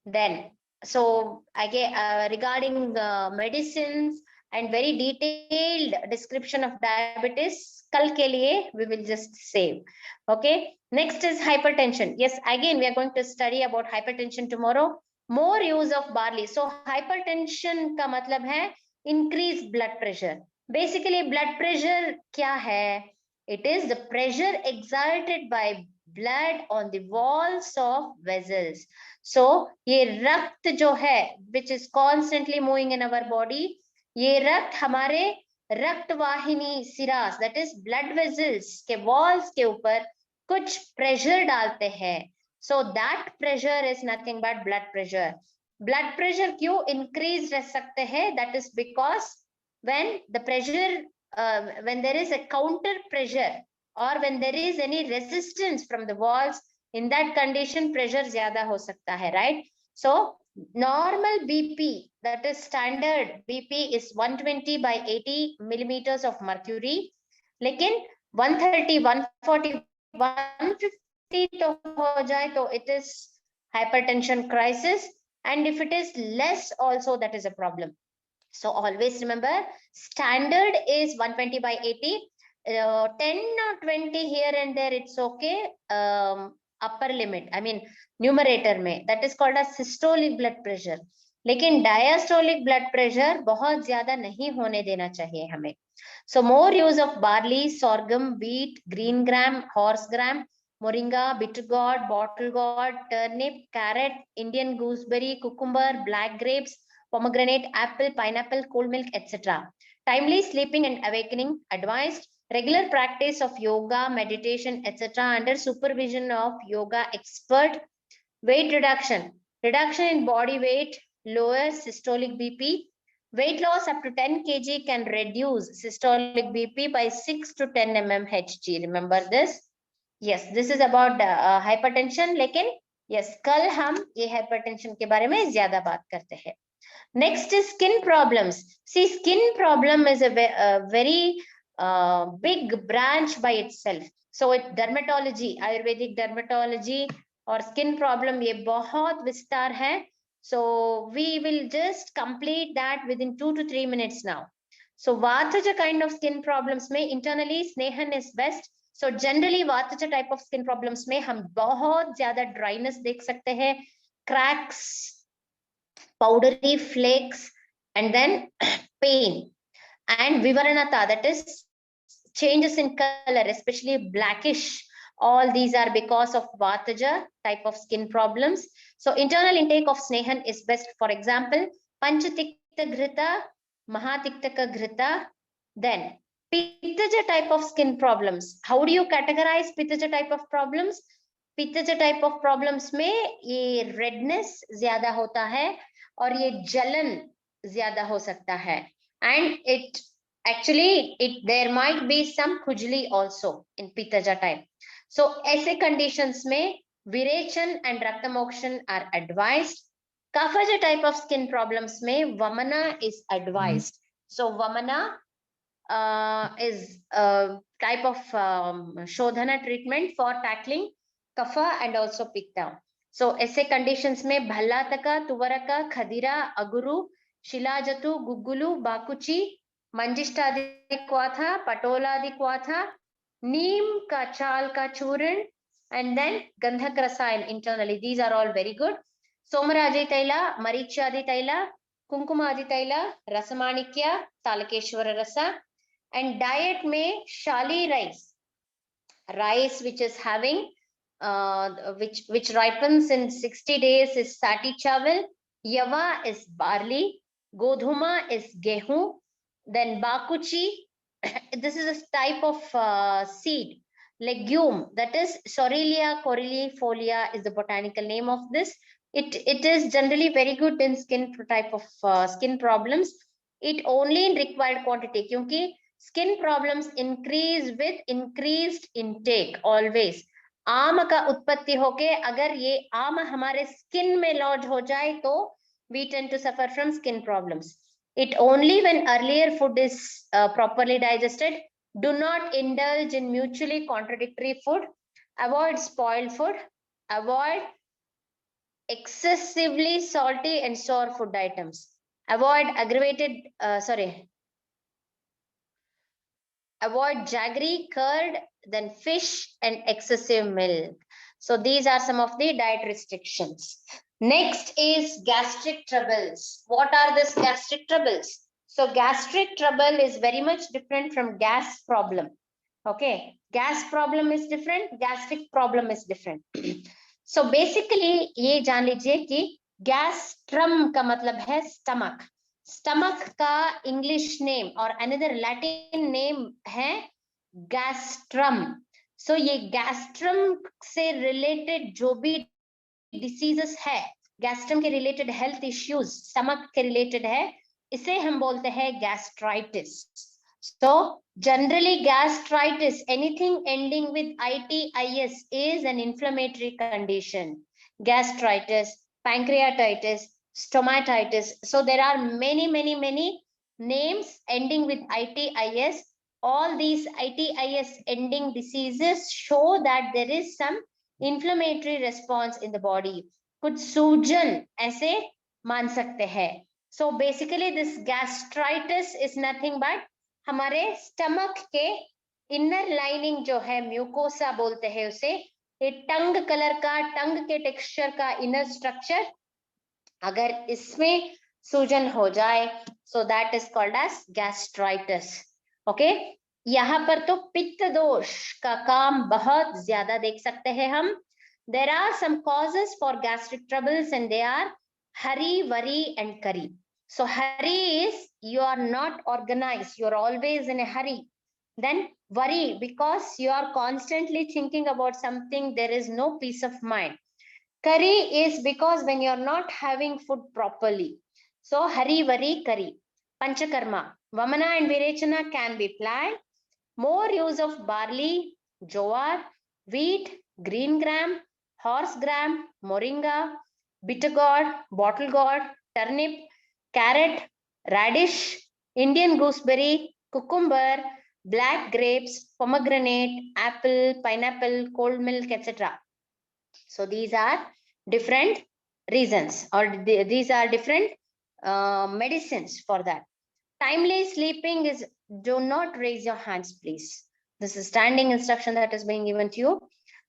Then, so again, regarding medicines and very detailed description of diabetes, kal ke liye we will just save. Okay. Next is hypertension. Yes, again, we are going to study about hypertension tomorrow. More use of barley. So hypertension का मतलब है increased blood pressure. Basically, blood pressure क्या है? It is the pressure exerted by blood on the walls of vessels. So ये रक्त जो है which is constantly moving in our body, ये रक्त हमारे रक्तवाहिनी cirrus that is blood vessels के walls के ऊपर कुछ pressure डालते हैं. So that pressure is nothing but blood pressure. Blood pressure क्यों increase रह सकते हैं? That is because when the pressure, when there is a counter pressure or when there is any resistance from the walls, in that condition pressure zyada ho sakta hai, right? So normal BP, that is standard BP, is 120 by 80 millimeters of mercury. Lekin 130, 140, 150 to ho jaye to it is hypertension crisis, and if it is less also, that is a problem. So always remember, standard is 120 by 80. 10 or 20 here and there, it's okay. Upper limit, I mean numerator में, that is called as systolic blood pressure. लेकिन diastolic blood pressure बहुत ज्यादा नहीं होने देना चाहिए हमें. So more use of barley, sorghum, wheat, green gram, horse gram, moringa, bitter gourd, bottle gourd, turnip, carrot, Indian gooseberry, cucumber, black grapes, pomegranate, apple, pineapple, cold milk, etc. Timely sleeping and awakening advised. Regular practice of yoga, meditation, etc. under supervision of yoga expert. Weight reduction. Reduction in body weight lowers systolic BP. Weight loss up to 10 kg can reduce systolic BP by 6 to 10 mmHg. Remember this? Yes, this is about hypertension. लेकिन yes, कल हम ये hypertension के बारे में ज़्यादा बात करते हैं. Next is skin problems. See, skin problem is a very big branch by itself. So it dermatology, Ayurvedic dermatology और skin problem ये बहुत विस्तार है. So we will just complete that within 2 to 3 minutes now. So Vataja kind of skin problems में internally Snehan is best. So generally Vataja type of skin problems में हम बहुत ज़्यादा dryness देख सकते हैं, cracks, powdery flakes, and then pain and vivaranata, that is changes in color, especially blackish. All these are because of Vataja type of skin problems. So internal intake of Snehan is best. For example, Panchatikta Ghrita, Mahatiktaka Ghrita. Then Pittaja type of skin problems. How do you categorize Pittaja type of problems? Pittaja type of problems में ये redness ज़्यादा होता है और ये जलन ज़्यादा हो सकता है. And it actually there might be some khujli also in Pittaja type. So ऐसे conditions में Virechan and Raktamokshan are advised. Kaphaja type of skin problems में Vamana is advised. So Vamana is a type of Shodhana treatment for tackling Kapha and also Pitta. So ऐसे conditions में Bhallataka, Tuvaraka, Khadira, Aguru, Shilajatu, Gugulu, Bakuchi, Manjishtadi Kwatha, Patoladi Kwatha, Neem ka chal ka churan, and then Gandhak Rasayan internally. These are all very good. Somaraji Taila, Marichadi Taila, Kunkumadi Taila, Rasamanikya, Talakeshwara Rasa, and diet में shali rice which is having which ripens in 60 days is sati chawal, yava is barley, godhuma is gehu, then bakuchi, this is a type of seed, legume, that is Sorelia coryllifolia is the botanical name of this. It is generally very good in skin type of skin problems. It only in required quantity, क्योंकि skin problems increase with increased intake always. आम का उत्पत्ति होके अगर ये आम हमारे skin में लॉज हो जाए तो we tend to suffer from skin problems. It only when earlier food is properly digested. Do not indulge in mutually contradictory food. Avoid spoiled food. Avoid excessively salty and sour food items. Avoid avoid jaggery, curd, then fish and excessive milk. So these are some of the diet restrictions. Next is gastric troubles. What are these gastric troubles? So gastric trouble is very much different from gas problem. Okay, gas problem is different, gastric problem is different. So basically ये जान लीजिए कि गैस्ट्रम का मतलब है stomach. Stomach का English name और another Latin name है गैस्ट्रम. सो ये गैस्ट्रम से रिलेटेड जो भी डिसीजेस है, गैस्ट्रम के रिलेटेड हेल्थ इश्यूज स्टमक के रिलेटेड है, इसे हम बोलते हैं gastritis. So generally gastritis, anything ending with itis is an inflammatory condition. Gastritis, pancreatitis, stomatitis. So there are many names ending with itis. All these itis ending diseases show that there is some inflammatory response in the body. कुछ सूजन ऐसे मान सकते हैं. So basically this gastritis is nothing but हमारे stomach के inner lining जो है म्यूकोसा बोलते हैं उसे, ये टंग कलर का, टंग के टेक्सचर का इनर स्ट्रक्चर, अगर इसमें सूजन हो जाए so that is called as gastritis. Okay, यहाँ पर तो पित्त दोष का काम बहुत ज्यादा देख सकते हैं हम. There are some causes for gastric troubles and they are hurry, worry and curry. So hurry is you are not organized, you are always in a hurry. Then worry, because you are constantly thinking about something, there is no peace of mind. Curry is because when you are not having food properly. So hurry, worry, curry. Panchakarma, Vamana and Virechana can be planned. More use of barley, jowar, wheat, green gram, horse gram, moringa, bitter gourd, bottle gourd, turnip, carrot, radish, Indian gooseberry, cucumber, black grapes, pomegranate, apple, pineapple, cold milk, etc. So these are different reasons, or these are different medicines for that. Timely sleeping is, do not raise your hands, please. This is standing instruction that is being given to you.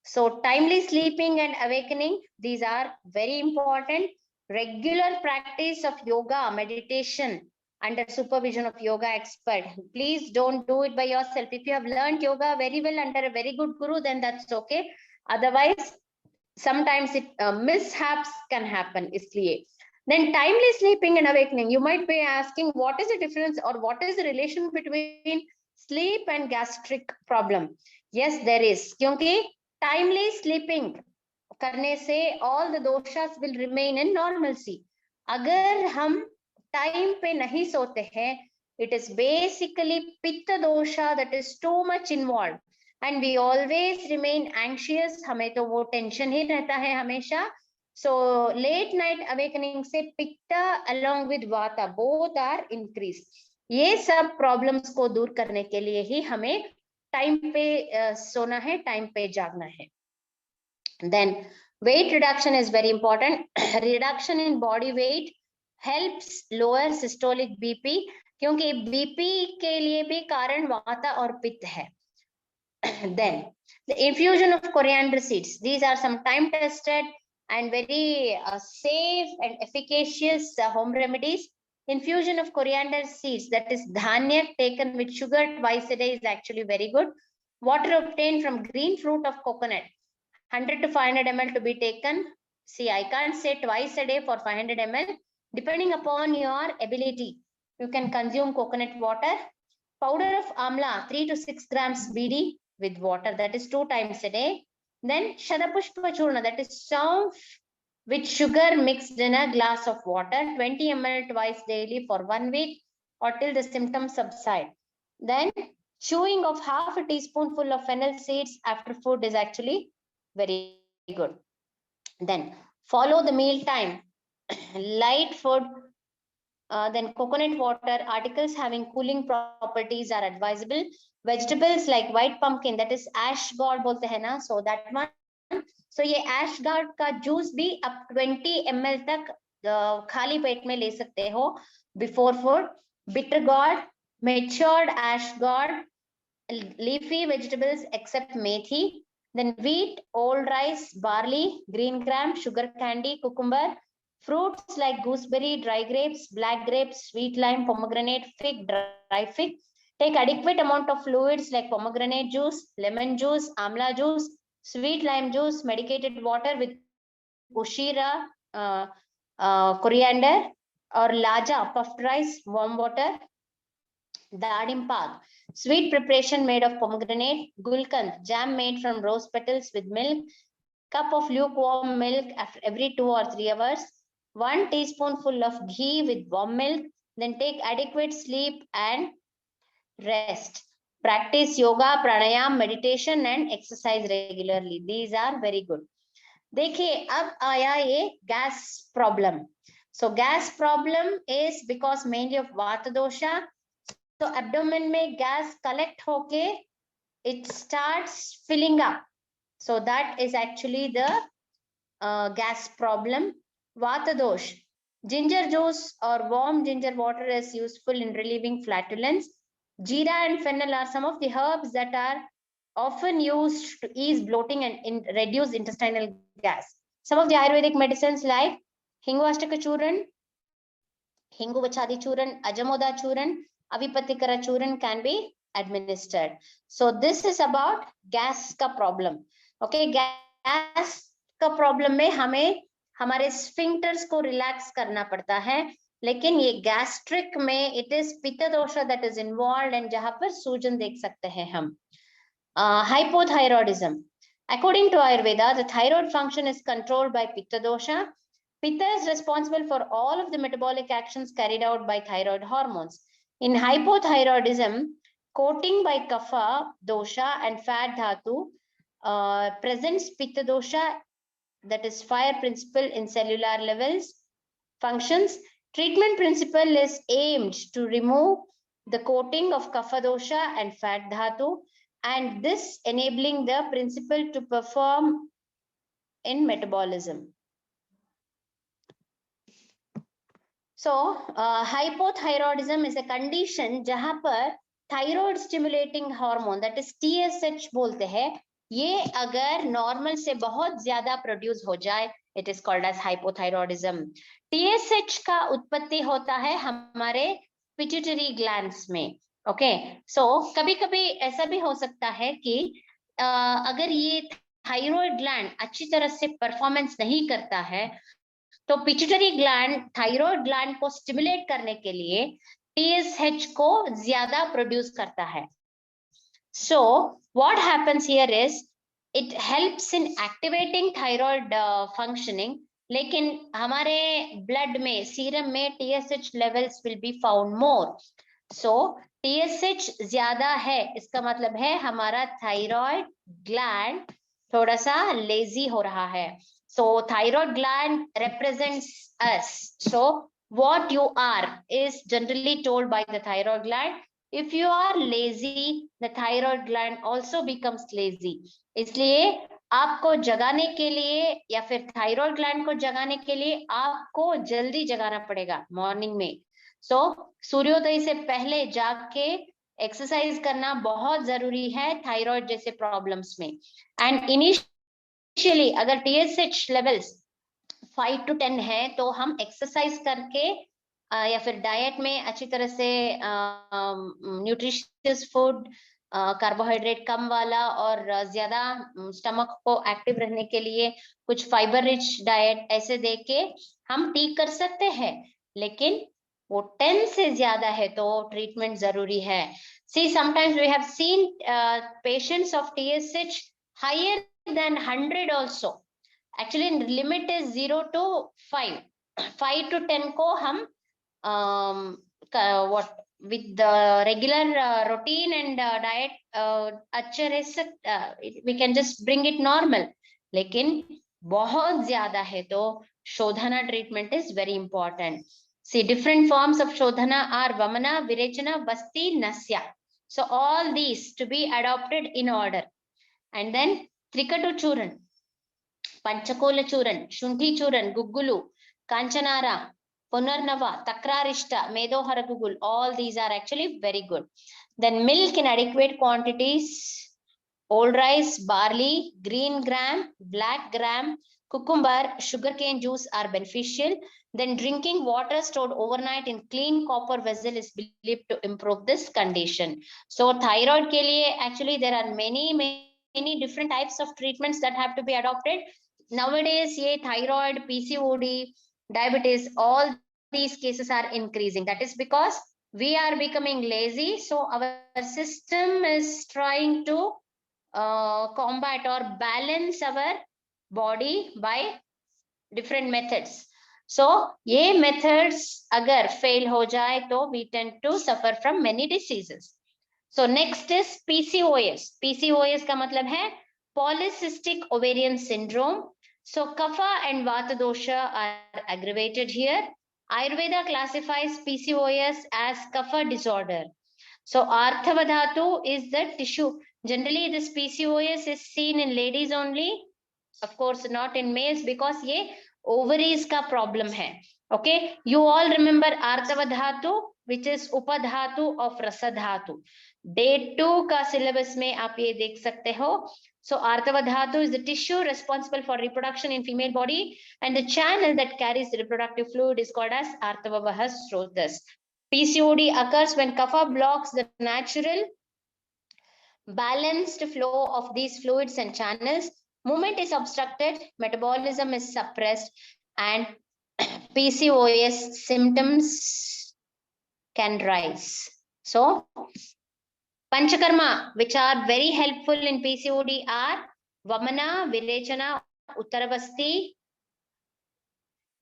So timely sleeping and awakening, these are very important. Regular practice of yoga, meditation under supervision of yoga expert. Please don't do it by yourself. If you have learned yoga very well under a very good guru, then that's okay. Otherwise, sometimes mishaps can happen. Isliye. Then timely sleeping and awakening. You might be asking, what is the difference or what is the relation between sleep and gastric problem? Yes, there is. Kyunki timely sleeping करने से all the doshas will remain in normalcy. अगर हम time पे नहीं सोते हैं, it is basically pitta dosha that is too much involved, and we always remain anxious. हमें तो वो tension ही रहता है हमेशा. So late night awakening से pitta along with vata both are increased. ये सब problems को दूर करने के लिए ही हमें time पे सोना है, time पे जागना है. Then weight reduction is very important. Reduction in body weight helps lower systolic BP, क्योंकि BP के लिए भी कारण वाता और पित्त है. Then the infusion of coriander seeds. These are some time tested and very safe and efficacious home remedies. Infusion of coriander seeds, that is dhanya, taken with sugar twice a day, is actually very good. Water obtained from green fruit of coconut, 100 to 500 ml to be taken. See, I can't say twice a day for 500 ml. Depending upon your ability, you can consume coconut water. Powder of amla, 3 to 6 grams BD with water, that is 2 times a day. Then Shadapushpa Churna, that is saunf with sugar mixed in a glass of water, 20 ml twice daily for 1 week or till the symptoms subside. Then chewing of half a teaspoonful of fennel seeds after food is actually very good. Then follow the meal time. Light food, then coconut water, articles having cooling properties are advisable. Vegetables like white pumpkin, that is ash gourd bolte hai na, so that one. So ये ash gourd का juice भी up 20 ml तक खाली पेट में ले सकते हो before food. Bitter gourd, matured ash gourd, leafy vegetables except methi. Then wheat, old rice, barley, green gram, sugar candy, cucumber. Fruits like gooseberry, dry grapes, black grapes, sweet lime, pomegranate, fig, dry fig. Take adequate amount of fluids like pomegranate juice, lemon juice, amla juice, sweet lime juice, medicated water with ushira, coriander, or laja, puffed rice, warm water. Dadim Pak, sweet preparation made of pomegranate, gulkand, jam made from rose petals with milk, cup of lukewarm milk after every 2 or 3 hours, 1 teaspoonful of ghee with warm milk, then take adequate sleep and rest. Practice yoga, pranayam, meditation and exercise regularly. These are very good. देखिए अब आया ये gas problem. So gas problem is because mainly of vata dosha. So abdomen में gas collect होके it starts filling up. So that is actually the gas problem. Vata dosh. Ginger juice or warm ginger water is useful in relieving flatulence. Jeera and fennel are some of the herbs that are often used to ease bloating and reduce intestinal gas. Some of the Ayurvedic medicines like Hinguvashtaka Churan, Hinguvachadi Churan, Ajamoda Churan, Avipatikara Churan can be administered. So this is about gas ka problem. Okay, gas का problem में हमें हमारे sphincters को relax करना पड़ता है, लेकिन ये गैस्ट्रिक में इट इज पित्त दोषा दैट इज इन्वॉल्व एंड जहां पर सूजन देख सकते हैं हम. Hypothyroidism. According to Ayurveda, the thyroid function is controlled by pitta dosha. Pitta is responsible for all of the metabolic actions carried out by thyroid hormones. In hypothyroidism, coating by kapha dosha and fat dhatu presents pitta dosha, that is fire principle in cellular levels functions. Treatment principle is aimed to remove the coating of kapha dosha and fat dhatu, and this enabling the principle to perform in metabolism. So hypothyroidism is a condition जहां पर thyroid stimulating hormone, that is TSH बोलते हैं, ये अगर normal से बहुत ज्यादा produce हो जाए, it is called as hypothyroidism. TSH का उत्पत्ति होता है हमारे पिट्यूटरी ग्लैंड्स में. ओके, सो कभी कभी ऐसा भी हो सकता है कि अगर ये थायराइड ग्लैंड अच्छी तरह से परफॉर्मेंस नहीं करता है, तो पिट्यूटरी ग्लैंड थायराइड ग्लैंड को स्टिमुलेट करने के लिए टीएसएच को ज्यादा प्रोड्यूस करता है. So what happens here is it helps in activating thyroid functioning, लेकिन हमारे blood में सीरम में TSH levels will be found more. So TSH ज्यादा है, इसका मतलब है हमारा thyroid gland थोड़ा सा lazy हो रहा है. So thyroid gland represents us. So what you are is generally told by the thyroid gland. If you are lazy, the thyroid gland also becomes lazy. इसलिए आपको जगाने के लिए या फिर थायराइड ग्लैंड को जगाने के लिए आपको जल्दी जगाना पड़ेगा मॉर्निंग में. सो सूर्योदय से पहले जाग के एक्सरसाइज करना बहुत जरूरी है थायराइड जैसे प्रॉब्लम्स में. एंड इनिशियली अगर टीएसएच लेवल्स 5 to 10 है, तो हम एक्सरसाइज करके या फिर डाइट में अच्छी तरह से न्यूट्रिशियस फूड, कार्बोहाइड्रेट कम वाला और ज्यादा स्टमक को एक्टिव रहने के लिए कुछ फाइबर रिच डाइट ऐसे दे के हम ठीक कर सकते हैं. लेकिन वो 10 से ज्यादा है तो ट्रीटमेंट जरूरी है. See sometimes we have seen patients of TSH higher than 100 also. Actually limit is 0 to 5. 5 to 10 को हम what with the regular routine and diet अच्छे रह सकते, we can just bring it normal. लेकिन बहुत ज्यादा है तो शोधना treatment is very important. See, different forms of shodhana are Vamana, Virechana, Vasti, Nasya. So all these to be adopted in order. And then Trikatu Churan, Panchakola Churan, Shunti Churan, Gugulu, Kanchanara, Punarnava, Takrarishta, Medohara Gugul, all these are actually very good. Then milk in adequate quantities, old rice, barley, green gram, black gram, cucumber, sugarcane juice are beneficial. Then drinking water stored overnight in clean copper vessel is believed to improve this condition. So thyroid ke liye, actually there are many different types of treatments that have to be adopted. Nowadays, ye thyroid, PCOD, diabetes, all these cases are increasing. That is because we are becoming lazy. So our system is trying to combat or balance our body by different methods. So ये methods अगर fail हो जाए तो we tend to suffer from many diseases. So next is PCOS. PCOS का मतलब है polycystic ovarian syndrome. So kapha and vata dosha are aggravated here. Ayurveda classifies PCOS as kapha disorder. So arthavadhatu is the tissue. Generally, this PCOS is seen in ladies only. Of course, not in males because ये ovaries का problem है. Okay, you all remember arthavadhatu, which is upadhatu of rasadhatu. Day 2 का syllabus में आप ये देख सकते हो. So arthavadhatu is the tissue responsible for reproduction in female body, and the channel that carries the reproductive fluid is called as arthavavah srotas. PCOD occurs when kapha blocks the natural balanced flow of these fluids and channels. Movement is obstructed, metabolism is suppressed, and PCOS symptoms can rise. So, Panchakarma, which are very helpful in PCOD, are Vamana, Virechana, Uttaravasti.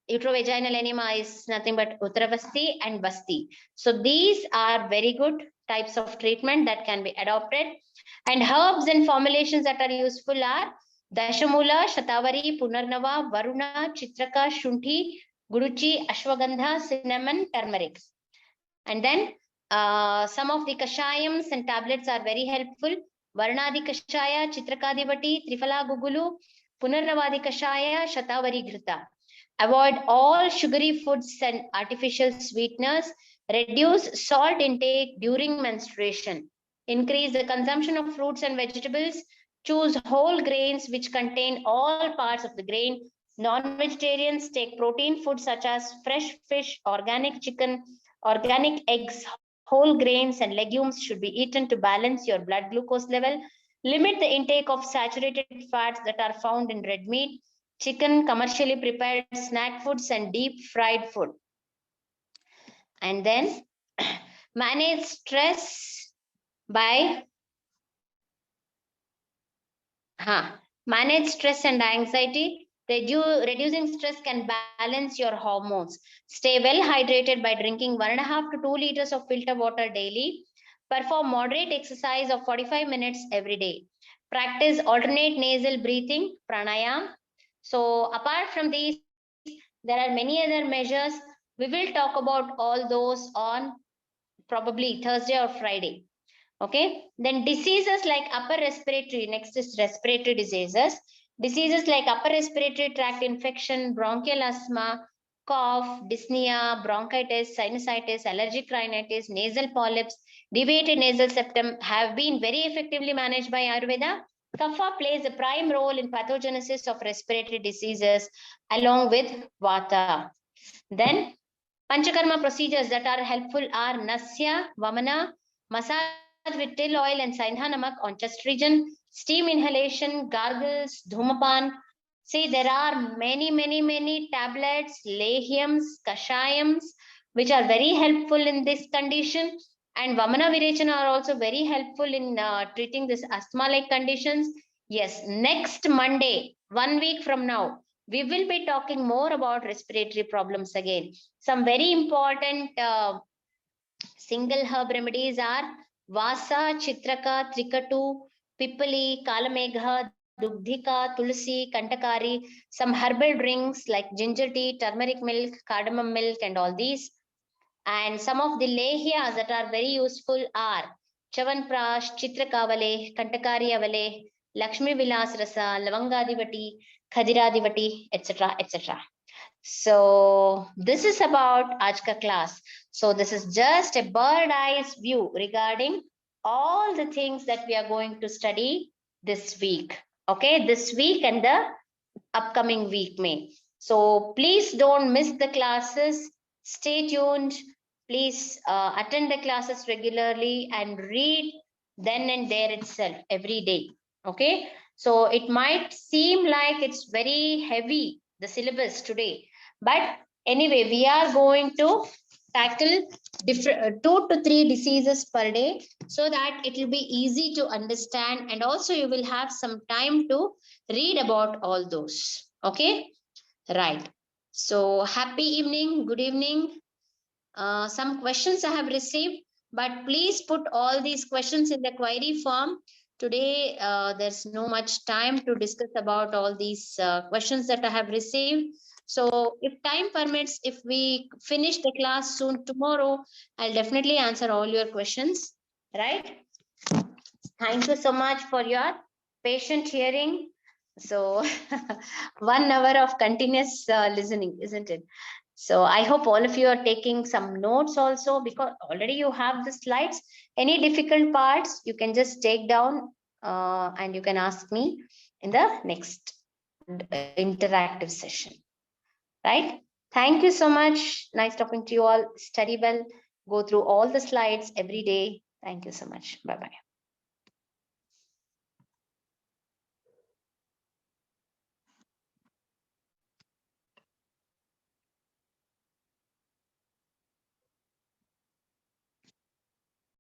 Uterovaginal enema is nothing but Uttaravasti and Vasti. So these are very good types of treatment that can be adopted. And herbs and formulations that are useful are Dashamula, Shatavari, Punarnava, Varuna, Chitraka, Shunthi, Guruchi, Ashwagandha, cinnamon, turmeric. And then some of the kashayams and tablets are very helpful. Varunadi Kashaya, Chitrakadivati, Trifala Gugulu, Punarnavadi Kashaya, Shatavari Ghrita. Avoid all sugary foods and artificial sweeteners. Reduce salt intake during menstruation. Increase the consumption of fruits and vegetables. Choose whole grains which contain all parts of the grain. Non-vegetarians take protein foods such as fresh fish, organic chicken, organic eggs, whole grains and legumes should be eaten to balance your blood glucose level. Limit the intake of saturated fats that are found in red meat, chicken, commercially prepared snack foods, and deep fried food. And then manage stress by manage stress and anxiety. Reducing stress can balance your hormones. Stay well hydrated by drinking 1.5 to 2 liters of filter water daily. Perform moderate exercise of 45 minutes every day. Practice alternate nasal breathing, pranayam. So apart from these, there are many other measures. We will talk about all those on probably Thursday or Friday. Okay, then diseases like upper respiratory, next is respiratory diseases. Diseases like upper respiratory tract infection, bronchial asthma, cough, dyspnea, bronchitis, sinusitis, allergic rhinitis, nasal polyps, deviated nasal septum have been very effectively managed by Ayurveda. Kapha plays a prime role in pathogenesis of respiratory diseases along with Vata. Then Panchakarma procedures that are helpful are Nasya, Vamana, massage with till oil and Saindha namak on chest region, steam inhalation, gargles, dhumapan. See, there are many tablets, lehyams, kashayams, which are very helpful in this condition. And Vamana Virechana are also very helpful in treating this asthma-like conditions. Yes, next Monday, 1 week from now, we will be talking more about respiratory problems again. Some very important single herb remedies are Vasa, Chitraka, Trikatu, Pipali, Kalamegha, Dugdhika, Tulsi, Kantakari, some herbal drinks like ginger tea, turmeric milk, cardamom milk, and all these. And some of the lehyas that are very useful are Chavanprash, Chitrakavale, Kantakari Avale, Lakshmi Vilas Rasa, Lavangadivati, Khadiradivati, etc. etc. So this is about Ajka class. So this is just a bird eyes view regarding all the things that we are going to study this week. Okay, this week and the upcoming week May. So please don't miss the classes. Stay tuned. Please attend the classes regularly and read then and there itself every day. Okay. So it might seem like it's very heavy, the syllabus today. But anyway, we are going to tackle different 2 to 3 diseases per day so that it will be easy to understand, and also you will have some time to read about all those. Okay, right. So happy evening, good evening. Some questions I have received, but please put all these questions in the query form. Today, there's no much time to discuss about all these questions that I have received. So if time permits, if we finish the class soon tomorrow, I'll definitely answer all your questions, right? Thank you so much for your patient hearing. So 1 hour of continuous listening, isn't it? So I hope all of you are taking some notes also, because already you have the slides. Any difficult parts, you can just take down and you can ask me in the next interactive session, right? Thank you so much. Nice talking to you all. Study well. Go through all the slides every day. Thank you so much. Bye-bye.